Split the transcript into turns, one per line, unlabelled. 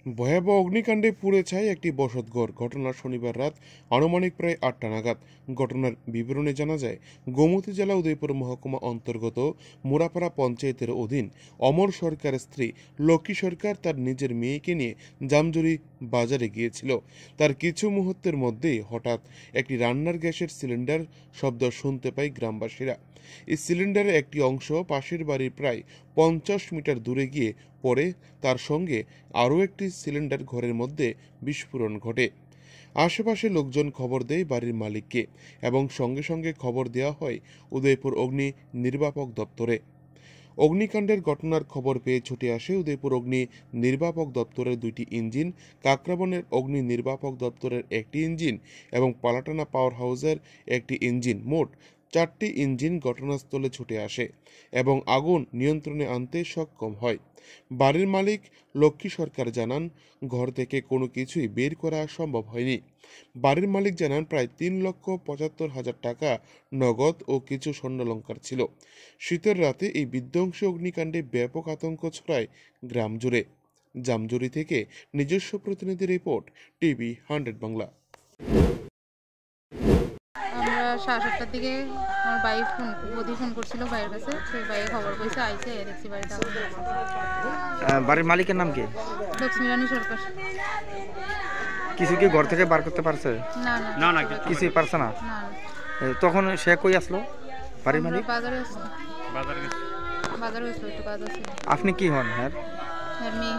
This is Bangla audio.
ভয়াবহ অগ্নিকাণ্ডে পুড়ে ছাই একটি বসতঘর। ঘটনা শনিবার রাত আনুমানিক প্রায় ৮টা নাগাদ। ঘটনার বিবরণে জানা যায়, গোমতী জেলা উদয়পুর মহকুমা অন্তর্গত মুরাপাড়া পঞ্চায়েতের অধীন অমর সরকারের স্ত্রী লক্ষ্মী সরকার তার নিজের মেয়েকে নিয়ে জামজুরি বাজারে গিয়েছিল। তার কিছু মুহূর্তের মধ্যেই হঠাৎ একটি রান্নার গ্যাসের সিলিন্ডার শব্দ শুনতে পায় গ্রামবাসীরা। এই সিলিন্ডারের একটি অংশ পাশের বাড়ির প্রায় 50 মিটার দূরে গিয়ে পড়ে। তার সঙ্গে আরও একটি সিলিন্ডার ঘরের মধ্যে বিস্ফোরণ ঘটে। আশেপাশে লোকজন খবর দেয় বাড়ির মালিককে এবং সঙ্গে সঙ্গে খবর দেওয়া হয় উদয়পুর অগ্নি নির্বাপক দপ্তরে। অগ্নিকাণ্ডের ঘটনার খবর পেয়ে ছুটে আসে উদয়পুর অগ্নি নির্বাপক দপ্তরের 2টি ইঞ্জিন, কাকরাবনের অগ্নি নির্বাপক দপ্তরের 1টি ইঞ্জিন এবং পালাটানা পাওয়ার হাউসের 1টি ইঞ্জিন। মোট 4টি ইঞ্জিন ঘটনাস্থলে ছুটে আসে এবং আগুন নিয়ন্ত্রণে আনতে সক্ষম হয়। বাড়ির মালিক লক্ষ্মী সরকার জানান, ঘর থেকে কোনো কিছুই বের করা সম্ভব হয়নি। বাড়ির মালিক জানান, প্রায় 3,75,000 টাকা নগদ ও কিছু স্বর্ণালংকার ছিল। শীতের রাতে এই বিধ্বংসী অগ্নিকাণ্ডে ব্যাপক আতঙ্ক ছড়ায় গ্রাম জুড়ে। জামজুরি থেকে নিজস্ব প্রতিনিধি রিপোর্ট, টিভি 100 বাংলা।
আমরা 7:30টার দিকে আমার ভাই ফোন করছিল ভাইয়ের কাছে। সেই ভাই খবর কইছে, আইছে দেখছি বাড়িতে আগুন।
বাড়ির মালিকের নাম কি?
লক্ষ্মী রানী সরকার।
কিছু কি ঘর থেকে বার করতে পারছে?
না না,
কিছুই পারছে না। তখন সে কই আসলো বাড়ির মালিক?
বাজারে আসলো, একটু কাজ আছে।
আপনি কি হন? হ্যাঁ,
আমি